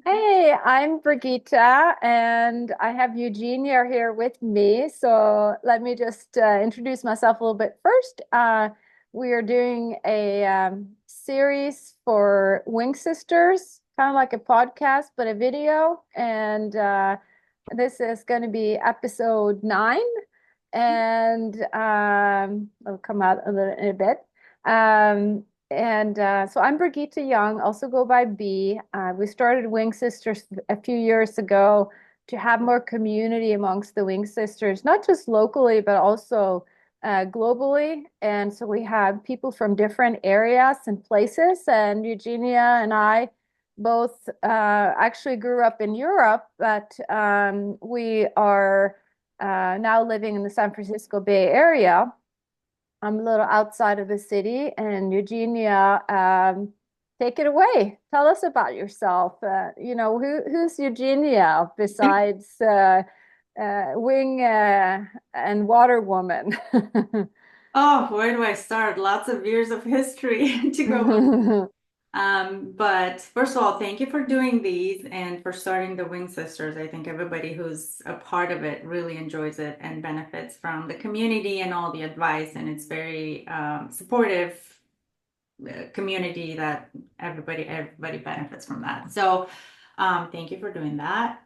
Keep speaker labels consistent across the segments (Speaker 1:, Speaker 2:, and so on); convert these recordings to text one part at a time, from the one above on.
Speaker 1: Hey, I'm Birgitte, and I have Eugenia here with me. So let me just introduce myself a little bit first. We are doing a series for Wing Sisters, kind of like a podcast, but a video. And this is going to be episode 9, and it'll come out in a bit. Um, so I'm Birgitte Young, also go by B. We started Wing Sisters a few years ago to have more community amongst the Wing Sisters, not just locally, but also globally. And so we have people from different areas and places. And Eugenia and I both actually grew up in Europe, but we are now living in the San Francisco Bay Area. I'm a little outside of the city, and Eugenia, take it away. Tell us about yourself. Who's Eugenia besides wing and water woman?
Speaker 2: Oh, where do I start? Lots of years of history to go back. But first of all, thank you for doing these and for starting the Wing Sisters. I think everybody who's a part of it really enjoys it and benefits from the community and all the advice. And it's very supportive community that everybody benefits from that. So thank you for doing that.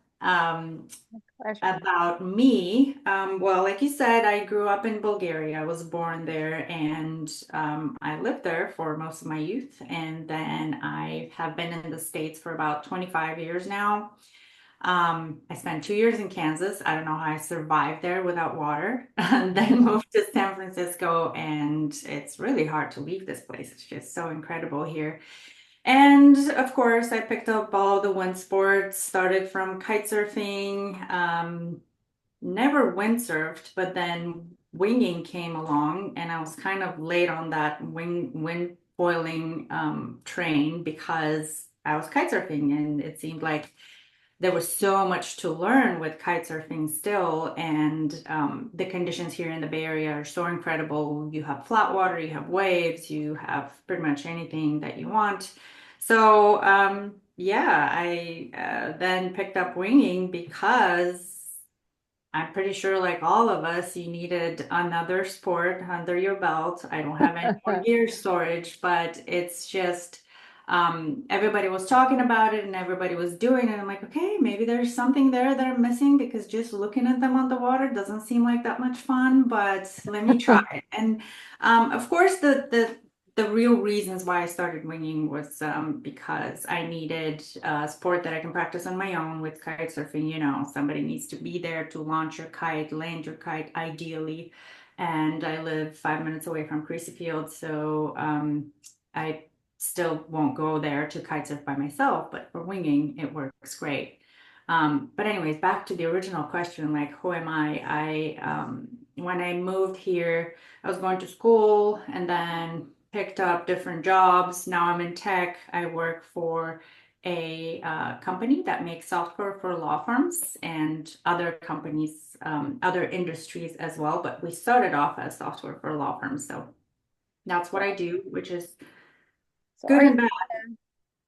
Speaker 1: Pleasure.
Speaker 2: About me, well, like you said, I grew up in Bulgaria. I was born there and I lived there for most of my youth. And then I have been in the States for about 25 years now. I spent 2 years in Kansas. I don't know how I survived there without water. And then moved to San Francisco, and it's really hard to leave this place. It's just so incredible here. And of course, I picked up all the wind sports, started from kite surfing, never windsurfed, but then winging came along, and I was kind of late on that wind foiling train because I was kite surfing, and it seemed like there was so much to learn with kite surfing still, and the conditions here in the Bay Area are so incredible. You have flat water, you have waves, you have pretty much anything that you want. So yeah, I then picked up winging because I'm pretty sure, like all of us, you needed another sport under your belt. I don't have any more gear storage, but it's just everybody was talking about it and everybody was doing it. I'm like, okay, maybe there's something there that I'm missing because just looking at them on the water doesn't seem like that much fun, but let me try it. And of course, the real reasons why I started winging was because I needed a sport that I can practice on my own with kite surfing. You know, somebody needs to be there to launch your kite, land your kite ideally. And I live 5 minutes away from Creasy Field, so I still won't go there to kite surf by myself, but for winging, it works great. But anyways, back to the original question, like, who am I? When I moved here, I was going to school and then picked up different jobs. Now I'm in tech. I work for a company that makes software for law firms and other companies, other industries as well. But we started off as software for law firms. So that's what I do, which is
Speaker 1: So
Speaker 2: good and bad.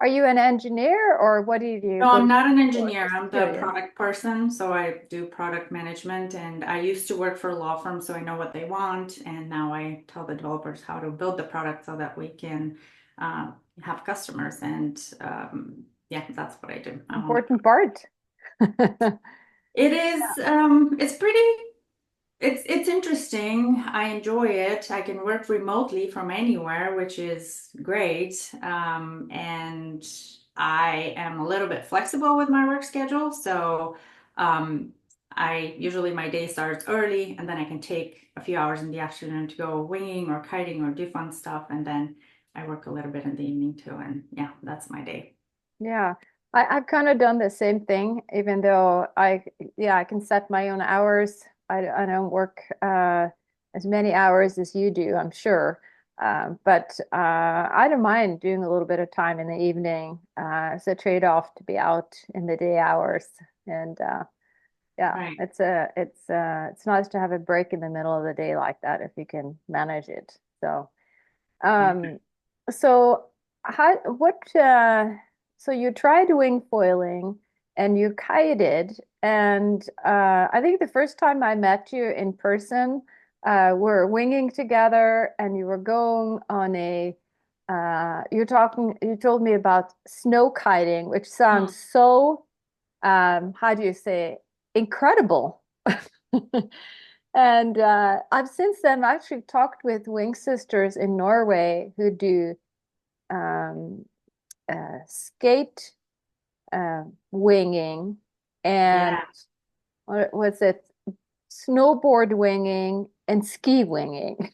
Speaker 1: are you an engineer, or what do you do?
Speaker 2: No,
Speaker 1: What do
Speaker 2: I'm
Speaker 1: you
Speaker 2: not an
Speaker 1: do for?
Speaker 2: engineer.
Speaker 1: Just
Speaker 2: I'm the
Speaker 1: curious.
Speaker 2: product person. So I do product management, and I used to work for a law firm, so I know what they want. And now I tell the developers how to build the product so that we can uh, have customers. And yeah, that's what I do. I'm on the
Speaker 1: Important
Speaker 2: product.
Speaker 1: part.
Speaker 2: It is, it's pretty, it's interesting. I enjoy it. I can work remotely from anywhere, which is great. And I am a little bit flexible with my work schedule. So um, I usually my day starts early and then I can take a few hours in the afternoon to go winging or kiting or do fun stuff. And then I work a little bit in the evening too. And yeah, that's my day.
Speaker 1: Yeah, I've kind of done the same thing, even though yeah, I can set my own hours. I don't work as many hours as you do, I'm sure. But I don't mind doing a little bit of time in the evening as a trade-off to be out in the day hours. And yeah,
Speaker 2: Right.
Speaker 1: it's nice to have a break in the middle of the day like that if you can manage it. So
Speaker 2: Yeah.
Speaker 1: um, so how what so you tried wing foiling and you kited. And I think the first time I met you in person, we're winging together and you were going on you told me about snow kiting, which
Speaker 2: Mm.
Speaker 1: sounds so, how do you say, incredible. And I've since then actually talked with wing sisters in Norway who do um, skate winging and
Speaker 2: Yeah,
Speaker 1: what was it? Snowboard winging and ski winging.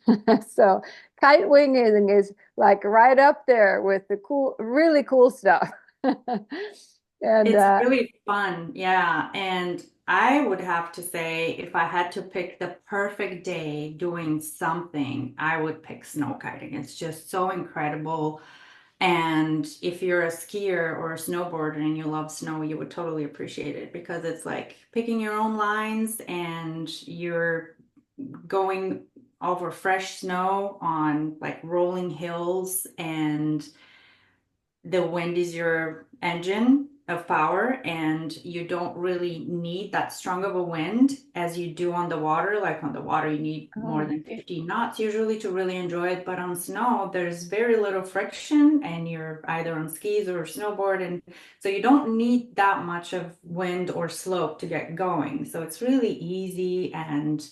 Speaker 1: So kite winging is like right up there with the cool, really cool stuff. And
Speaker 2: it's really fun. Yeah. And I would have to say, if I had to pick the perfect day doing something, I would pick snow kiting. It's just so incredible. And if you're a skier or a snowboarder and you love snow, you would totally appreciate it because it's like picking your own lines and you're going over fresh snow on like rolling hills, and the wind is your engine of power, and you don't really need that strong of a wind as you do on the water. Like on the water, you need more
Speaker 1: oh,
Speaker 2: than 15 knots usually to really enjoy it. But on snow, there's very little friction, and you're either on skis or snowboard. And so you don't need that much of wind or slope to get going. So it's really easy, and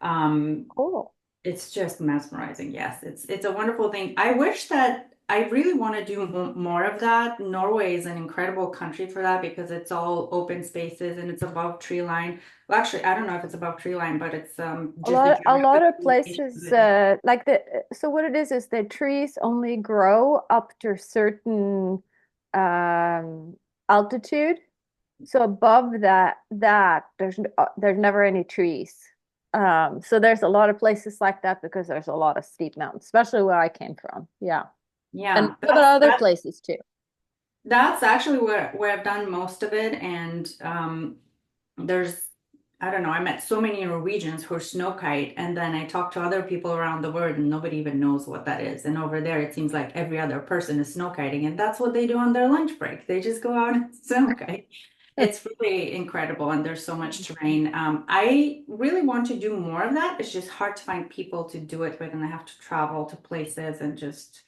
Speaker 2: um,
Speaker 1: cool.
Speaker 2: it's just mesmerizing. Yes, it's a wonderful thing. I wish that I really want to do more of that. Norway is an incredible country for that because it's all open spaces and it's above tree line. Well, actually, I don't know if it's above tree line, but it's just the
Speaker 1: A lot
Speaker 2: geographical
Speaker 1: of
Speaker 2: location of
Speaker 1: places,
Speaker 2: it.
Speaker 1: like so what it is the trees only grow up to a certain um, altitude. So above there's never any trees. So there's a lot of places like that because there's a lot of steep mountains, especially where I came from. Yeah. And
Speaker 2: Yeah,
Speaker 1: some other places too.
Speaker 2: that's actually where I've done most of it. And there's, I don't know, I met so many Norwegians who are snow kite, and then I talk to other people around the world, and nobody even knows what that is. And over there, it seems like every other person is snow kiting, and that's what they do on their lunch break. They just go out and snow kite. It's really incredible, and there's so much terrain. I really want to do more of that. It's just hard to find people to do it with, and I have to travel to places and just,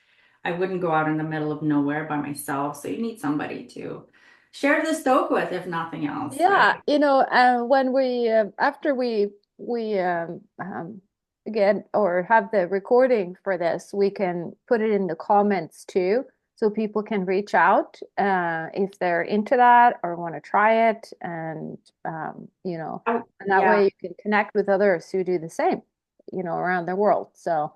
Speaker 2: I wouldn't go out in the middle of nowhere by myself. So you need somebody to share the stoke with, if nothing else.
Speaker 1: Yeah, when we after we get or have the recording for this, we can put it in the comments too, so people can reach out if they're into that or want to try it, and and that way
Speaker 2: Yeah,
Speaker 1: you can connect with others who do the same, around the world. So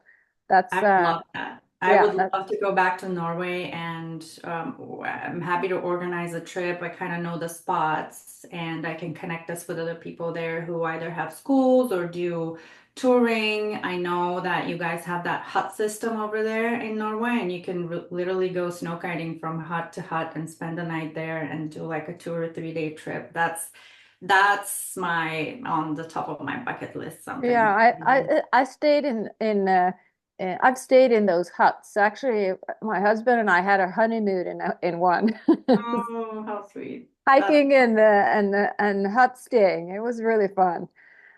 Speaker 1: that's
Speaker 2: I would love that. I
Speaker 1: yeah,
Speaker 2: would
Speaker 1: that's
Speaker 2: love to go back to Norway, and I'm happy to organize a trip. I kind of know the spots, and I can connect us with other people there who either have schools or do touring. I know that you guys have that hut system over there in Norway, and you can literally go snow kiting from hut to hut and spend the night there and do like a 2 or 3 day trip. That's my on the top of my bucket list,
Speaker 1: yeah.
Speaker 2: something.
Speaker 1: I stayed I've stayed in those huts. Actually, my husband and I had our honeymoon in one.
Speaker 2: Oh, how sweet. That's
Speaker 1: Hiking and hut staying. It was really fun.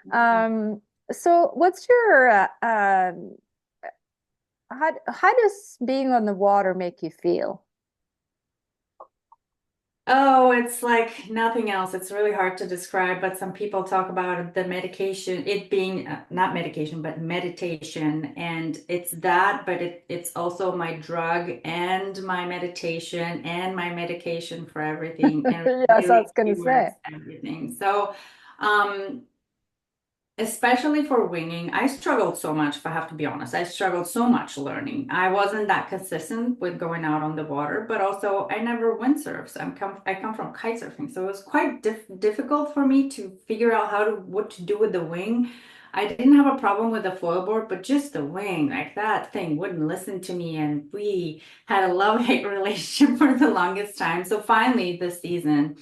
Speaker 2: yeah.
Speaker 1: Um, so what's your how does being on the water make you feel?
Speaker 2: Oh, it's like nothing else. It's really hard to describe, but some people talk about the medication, it being not medication, but meditation. And it's that, but it's also my drug and my meditation and my medication for everything, and
Speaker 1: Yes, I
Speaker 2: really
Speaker 1: was gonna
Speaker 2: cures
Speaker 1: say.
Speaker 2: everything. So, um, especially for winging, I struggled so much, if I have to be honest. I struggled so much learning. I wasn't that consistent with going out on the water, but also I never windsurfed. I come from kite surfing, so it was quite difficult for me to figure out what to do with the wing. I didn't have a problem with the foil board, but just the wing, like that thing wouldn't listen to me, and we had a love-hate relationship for the longest time. So finally, this season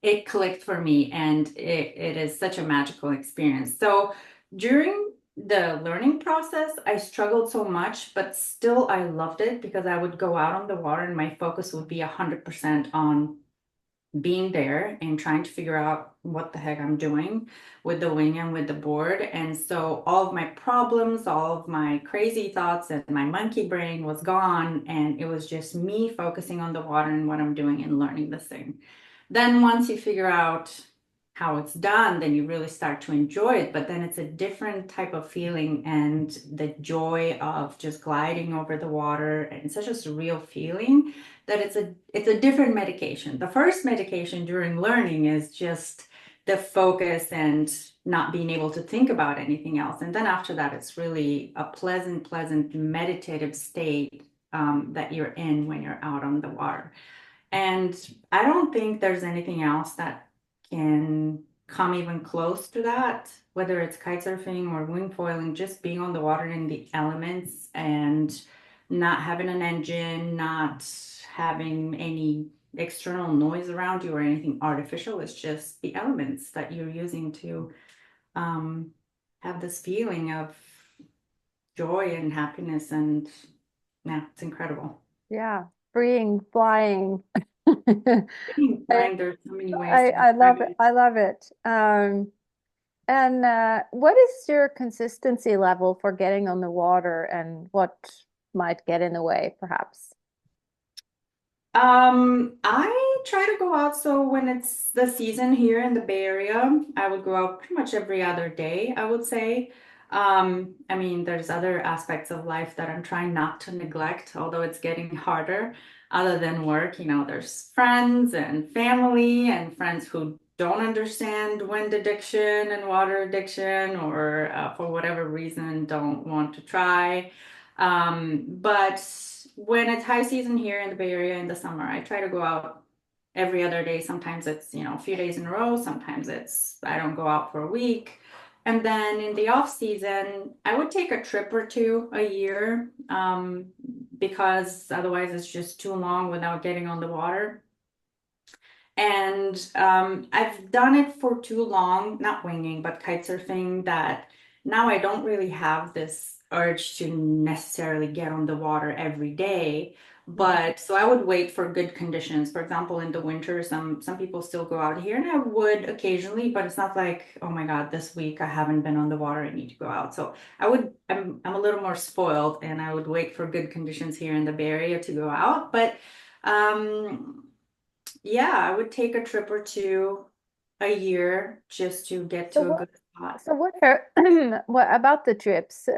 Speaker 2: it clicked for me, and it is such a magical experience. So during the learning process, I struggled so much, but still I loved it because I would go out on the water and my focus would be 100% on being there and trying to figure out what the heck I'm doing with the wing and with the board. And so all of my problems, all of my crazy thoughts and my monkey brain was gone. And it was just me focusing on the water and what I'm doing and learning this thing. Then once you figure out how it's done, then you really start to enjoy it. But then it's a different type of feeling and the joy of just gliding over the water and it's such a surreal feeling that it's a different medication. The first medication during learning is just the focus and not being able to think about anything else. And then after that, it's really a pleasant meditative state that you're in when you're out on the water. And I don't think there's anything else that can come even close to that, whether it's kite surfing or wing foiling, just being on the water in the elements and not having an engine, not having any external noise around you or anything artificial. It's just the elements that you're using to um, have this feeling of joy and happiness. And yeah, it's incredible.
Speaker 1: Yeah, freeing, flying. I,
Speaker 2: Flying, there's so many ways to
Speaker 1: I
Speaker 2: describe
Speaker 1: love it.
Speaker 2: it.
Speaker 1: I love it. And what is your consistency level for getting on the water and what might get in the way, perhaps?
Speaker 2: I try to go out so when it's the season here in the Bay Area, I would go out pretty much every other day, I would say. I mean, there's other aspects of life that I'm trying not to neglect, although it's getting harder other than work. You know, there's friends and family and friends who don't understand wind addiction and water addiction or for whatever reason don't want to try. But when it's high season here in the Bay Area in the summer, I try to go out every other day. Sometimes it's, a few days in a row. Sometimes it's, I don't go out for a week. And then in the off season, I would take a trip or two a year, because otherwise it's just too long without getting on the water. And I've done it for too long, not winging, but kite surfing, that now I don't really have this urge to necessarily get on the water every day.
Speaker 1: Mhm.
Speaker 2: But so I would wait for good conditions. For example, in the winter, some people still go out here, and I would occasionally, but it's not like, oh my God, this week I haven't been on the water, I need to go out. So I'm a little more spoiled, and I would wait for good conditions here in the Bay Area to go out. But yeah, I would take a trip or two a year just to get
Speaker 1: So
Speaker 2: to a
Speaker 1: what
Speaker 2: good spot.
Speaker 1: so what are what about the trips?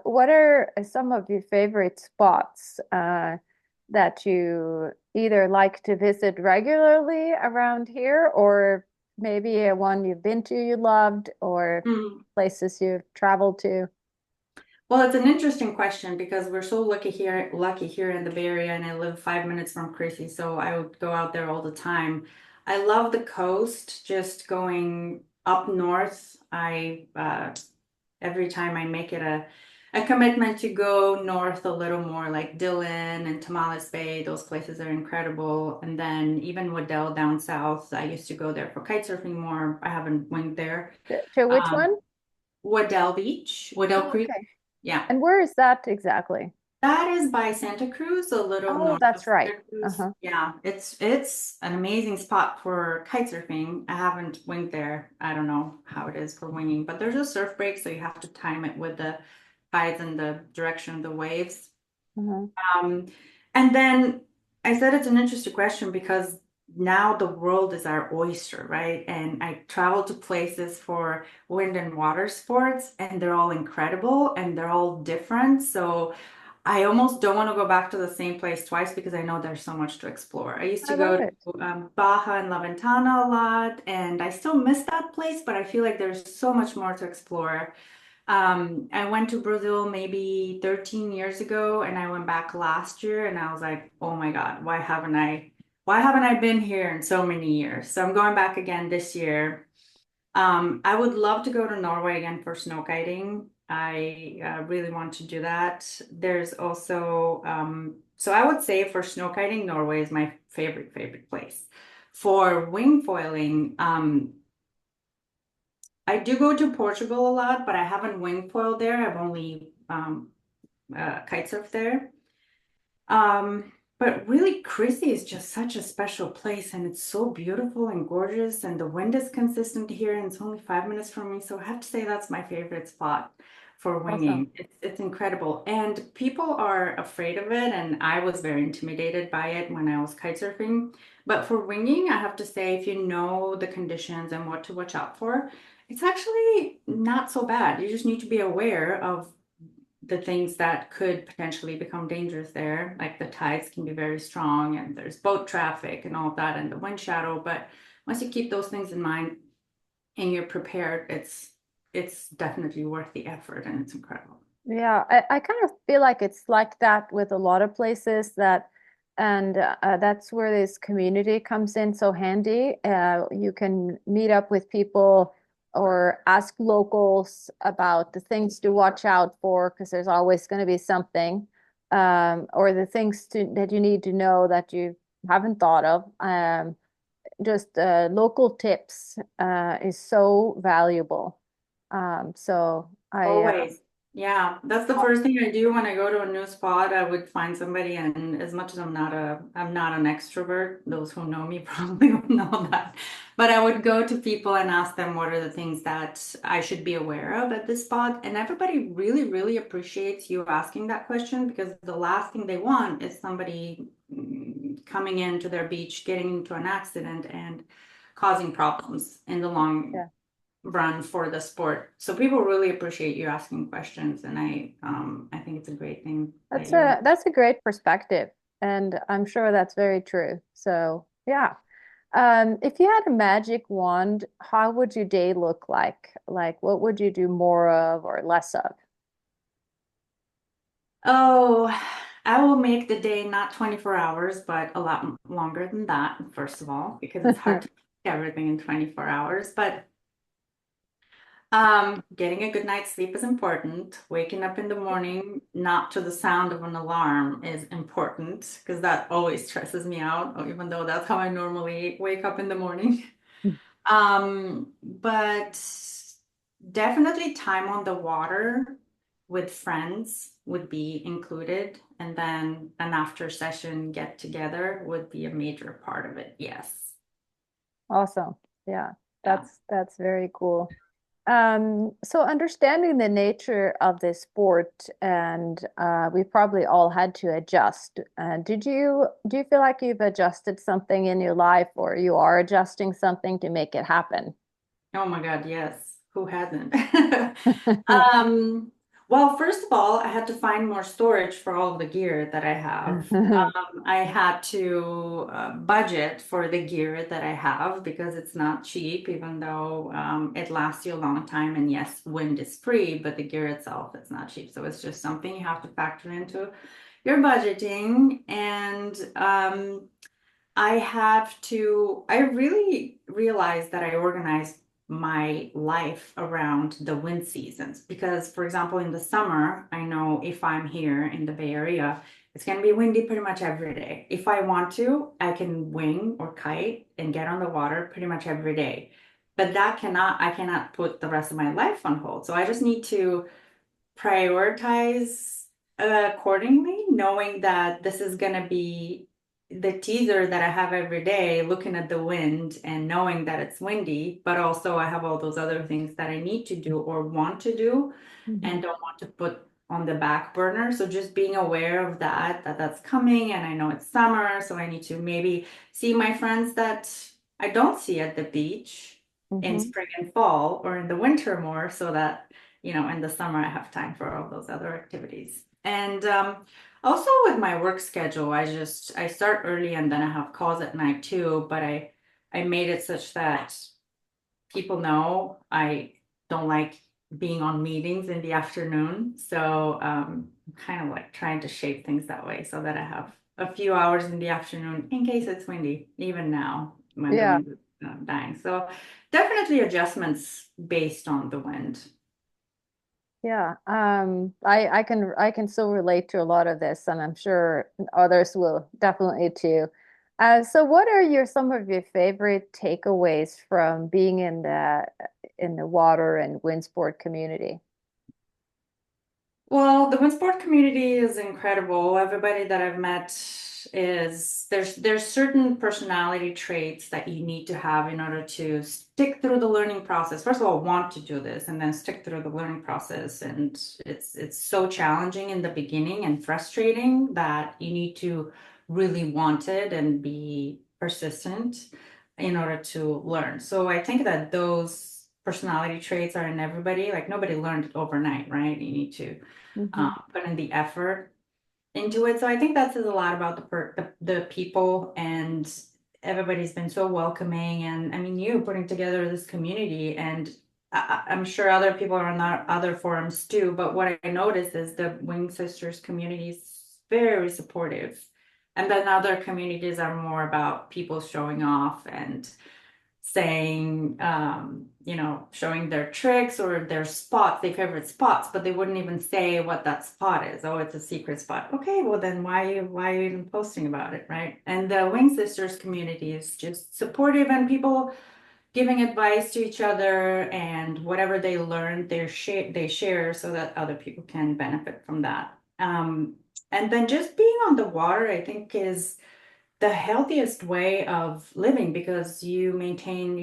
Speaker 1: What are some of your favorite spots that you either like to visit regularly around here or maybe a one you've been to you loved or
Speaker 2: Mm.
Speaker 1: places you've traveled to?
Speaker 2: Well, it's an interesting question because we're so lucky here in the Bay Area, and I live 5 minutes from Chrissy, so I would go out there all the time. I love the coast, just going up north. I every time I make it a commitment to go north a little more, like Dillon and Tomales Bay, those places are incredible. And then even Waddell down south, I used to go there for kite surfing more. I haven't went there.
Speaker 1: To which
Speaker 2: Um,
Speaker 1: one?
Speaker 2: Waddell Beach, Waddell
Speaker 1: Oh,
Speaker 2: Creek.
Speaker 1: okay.
Speaker 2: Yeah.
Speaker 1: And where is that exactly?
Speaker 2: That is by Santa Cruz, a little
Speaker 1: Oh,
Speaker 2: north of
Speaker 1: that's right.
Speaker 2: Santa Cruz.
Speaker 1: Uh-huh.
Speaker 2: Yeah, it's an amazing spot for kite surfing. I haven't winged there. I don't know how it is for winging, but there's a surf break, so you have to time it with the tides and the direction of the waves.
Speaker 1: Uh-huh.
Speaker 2: Um, and then I said it's an interesting question because now the world is our oyster, right? And I travel to places for wind and water sports, and they're all incredible and they're all different. So I almost don't want to go back to the same place twice because I know there's so much to explore. I used
Speaker 1: I
Speaker 2: to
Speaker 1: love
Speaker 2: go
Speaker 1: it.
Speaker 2: to Baja and La Ventana a lot, and I still miss that place, but I feel like there's so much more to explore. I went to Brazil maybe 13 years ago, and I went back last year, and I was like, oh my God, why haven't I been here in so many years? So I'm going back again this year. I would love to go to Norway again for snow kiting. I really want to do that. There's also, so I would say for snow kiting, Norway is my favorite place. For wing foiling, I do go to Portugal a lot, but I haven't wing foiled there. I've only kite surfed there. Um, but really, Chrissy is just such a special place, and it's so beautiful and gorgeous, and the wind is consistent here, and it's only 5 minutes from me. So I have to say that's my favorite spot for
Speaker 1: Awesome.
Speaker 2: winging. It's incredible, and people are afraid of it, and I was very intimidated by it when I was kite surfing. But for winging, I have to say, if you know the conditions and what to watch out for, it's actually not so bad. You just need to be aware of the things that could potentially become dangerous there, like the tides can be very strong and there's boat traffic and all of that and the wind shadow. But once you keep those things in mind and you're prepared, it's definitely worth the effort and it's incredible.
Speaker 1: Yeah, I kind of feel like it's like that with a lot of places that, and that's where this community comes in so handy. You can meet up with people or ask locals about the things to watch out for because there's always going to be something, or the things that you need to know that you haven't thought of. Just local tips is so valuable. So I
Speaker 2: Always. Yeah, that's the first thing I do when I go to a new spot. I would find somebody, and as much as I'm not an extrovert, those who know me probably will know that. But I would go to people and ask them what are the things that I should be aware of at this spot. And everybody really, really appreciates you asking that question because the last thing they want is somebody coming into their beach, getting into an accident and causing problems in the long
Speaker 1: yeah.
Speaker 2: run for the sport. So people really appreciate you asking questions, and I think it's a great thing that you're.
Speaker 1: That's a great perspective, and I'm sure that's very true. So, yeah. If you had a magic wand, how would your day look like? Like, what would you do more of or less of?
Speaker 2: Oh, I will make the day not 24 hours, but a lot longer than that, first of all, because it's hard to do everything in 24 hours. But getting a good night's sleep is important. Waking up in the morning, not to the sound of an alarm, is important because that always stresses me out, even though that's how I normally wake up in the morning. But definitely time on the water with friends would be included, and then an after session get together would be a major part of it. Yes.
Speaker 1: Awesome. Yeah,
Speaker 2: Yeah.
Speaker 1: that's very cool. So understanding the nature of this sport, and we probably all had to adjust. Do you feel like you've adjusted something in your life, or you are adjusting something to make it happen?
Speaker 2: Oh my God, yes. Who hasn't? Um, well, first of all, I had to find more storage for all of the gear that I have. I had to budget for the gear that I have because it's not cheap, even though it lasts you a long time. And yes, wind is free, but the gear itself is not cheap. So it's just something you have to factor into your budgeting. And I really realized that I organized my life around the wind seasons because, for example, in the summer, I know if I'm here in the Bay Area, it's going to be windy pretty much every day. If I want to, I can wing or kite and get on the water pretty much every day. But I cannot put the rest of my life on hold. So I just need to prioritize accordingly, knowing that this is going to be the teaser that I have every day, looking at the wind and knowing that it's windy, but also I have all those other things that I need to do or want to do and
Speaker 1: Mhm.
Speaker 2: don't want to put on the back burner. So just being aware of that that's coming and I know it's summer, so I need to maybe see my friends that I don't see at the beach in
Speaker 1: Mhm.
Speaker 2: spring and fall or in the winter more so that in the summer I have time for all those other activities. And also with my work schedule, I start early and then I have calls at night too, but I made it such that people know I don't like being on meetings in the afternoon. So I'm kind of like trying to shape things that way so that I have a few hours in the afternoon in case it's windy, even now when the
Speaker 1: Yeah.
Speaker 2: wind is dying. So definitely adjustments based on the wind.
Speaker 1: Yeah, I can still relate to a lot of this, and I'm sure others will definitely too. So what are some of your favorite takeaways from being in in the water and wind sport community?
Speaker 2: Well, the wind sport community is incredible. Everybody that I've met is there's certain personality traits that you need to have in order to stick through the learning process. First of all, want to do this and then stick through the learning process. And it's so challenging in the beginning and frustrating that you need to really want it and be persistent in order to learn. So I think that those personality traits are in everybody. Like nobody learned it overnight, right? You need to
Speaker 1: Hmm.
Speaker 2: put in the effort into it. So I think that says a lot about the people, and everybody's been so welcoming. And I mean, you putting together this community, and I'm sure other people are on other forums too. But what I noticed is the Wing Sisters community is very supportive. And then other communities are more about people showing off and saying, showing their tricks or their spots, their favorite spots, but they wouldn't even say what that spot is. Oh, it's a secret spot. Okay, well then why are you even posting about it, right? And the Wing Sisters community is just supportive and people giving advice to each other and whatever they learn, they share so that other people can benefit from that. And then just being on the water, I think is the healthiest way of living because you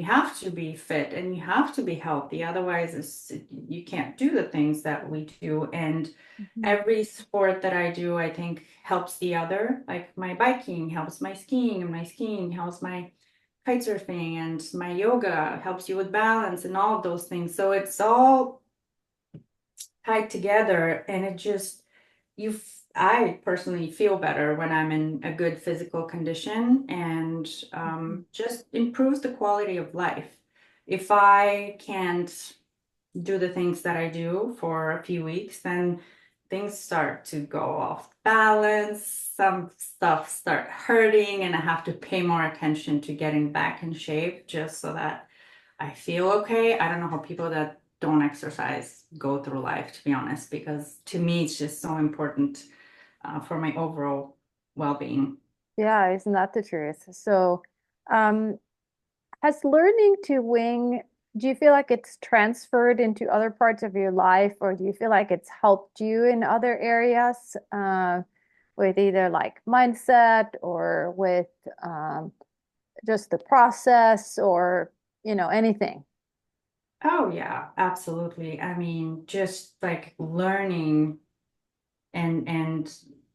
Speaker 2: have to be fit and you have to be healthy. Otherwise, you can't do the things that we do. And
Speaker 1: Hmm.
Speaker 2: every sport that I do, I think helps the other. Like my biking helps my skiing, and my skiing helps my kite surfing, and my yoga helps you with balance and all of those things. So it's all tied together and it just I personally feel better when I'm in a good physical condition and just improves the quality of life. If I can't do the things that I do for a few weeks, then things start to go off balance. Some stuff start hurting, and I have to pay more attention to getting back in shape just so that I feel okay. I don't know how people that don't exercise go through life, to be honest, because to me, it's just so important for my overall well-being.
Speaker 1: Yeah, isn't that the truth? So, um, has learning to wing, do you feel like it's transferred into other parts of your life, or do you feel like it's helped you in other areas, with either like mindset or with just the process or, anything?
Speaker 2: Oh, yeah, absolutely. I mean, just like learning and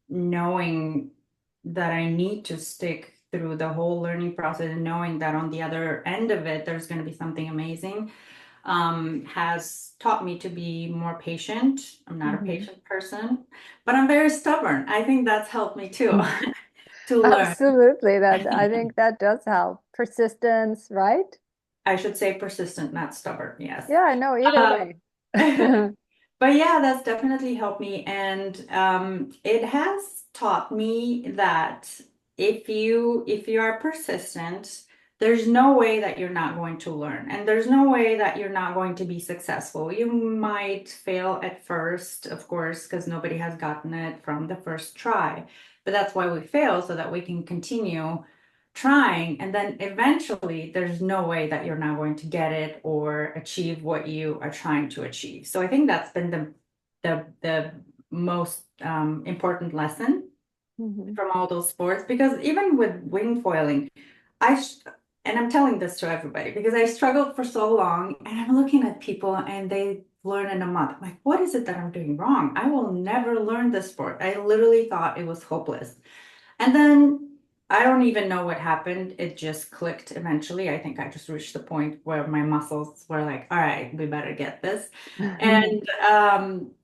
Speaker 2: knowing that I need to stick through the whole learning process and knowing that on the other end of it, there's going to be something amazing, has taught me to be more patient. I'm not a
Speaker 1: Mhm.
Speaker 2: patient person, but I'm very stubborn. I think that's helped me too to learn.
Speaker 1: Absolutely. That I think that does help. Persistence, right?
Speaker 2: I should say persistent, not stubborn. Yes.
Speaker 1: Yeah, I know either
Speaker 2: Um,
Speaker 1: way.
Speaker 2: but yeah, that's definitely helped me. And it has taught me that if you are persistent, there's no way that you're not going to learn. And there's no way that you're not going to be successful. You might fail at first, of course, because nobody has gotten it from the first try. But that's why we fail, so that we can continue trying, and then eventually there's no way that you're not going to get it or achieve what you are trying to achieve. So I think that's been the most important lesson
Speaker 1: Mhm.
Speaker 2: from all those sports, because even with wing foiling, I and I'm telling this to everybody because I struggled for so long, and I'm looking at people and they learn in a month. I'm like, what is it that I'm doing wrong? I will never learn this sport. I literally thought it was hopeless. And then I don't even know what happened. It just clicked eventually. I think I just reached the point where my muscles were like, all right, we better get this. And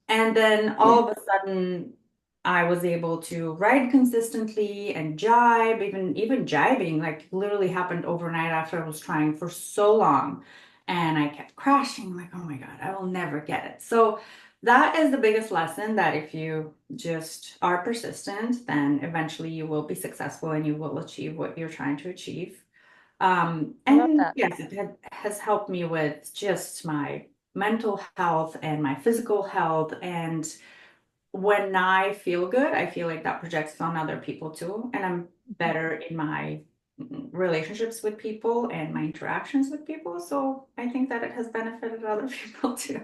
Speaker 2: then all of a sudden I was able to ride consistently and jibe, even jibing like literally happened overnight after I was trying for so long. And I kept crashing, like, oh my God, I will never get it. So that is the biggest lesson, that if you just are persistent, then eventually you will be successful and you will achieve what you're trying to achieve.
Speaker 1: I love
Speaker 2: And
Speaker 1: that.
Speaker 2: yes, has helped me with just my mental health and my physical health. And when I feel good, I feel like that projects on other people too. And I'm better in my relationships with people and my interactions with people. So I think that it has benefited other people too.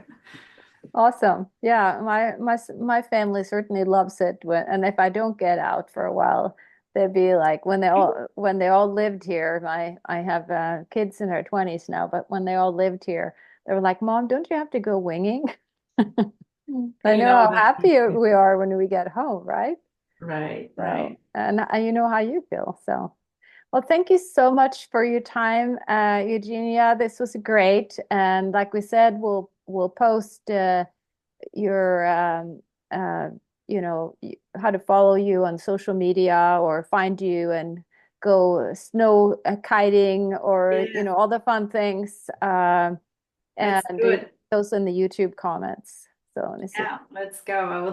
Speaker 1: Awesome. Yeah, my family certainly loves it and if I don't get out for a while, they'd be like when they all lived here, my I have kids in their 20s now, but when they all lived here, they were like, "Mom, don't you have to go winging?" I
Speaker 2: You
Speaker 1: know
Speaker 2: know
Speaker 1: how
Speaker 2: that.
Speaker 1: happy we are when we get home, right?
Speaker 2: Right,
Speaker 1: So,
Speaker 2: right.
Speaker 1: and you know how you feel. So, well, thank you so much for your time, Eugenia. This was great. And like we said, we'll post your uh, how to follow you on social media or find you and go snow kiting or
Speaker 2: Yeah,
Speaker 1: all the fun things.
Speaker 2: let's
Speaker 1: And
Speaker 2: do it.
Speaker 1: those in the YouTube comments. So let me see.
Speaker 2: Yeah, let's go. I would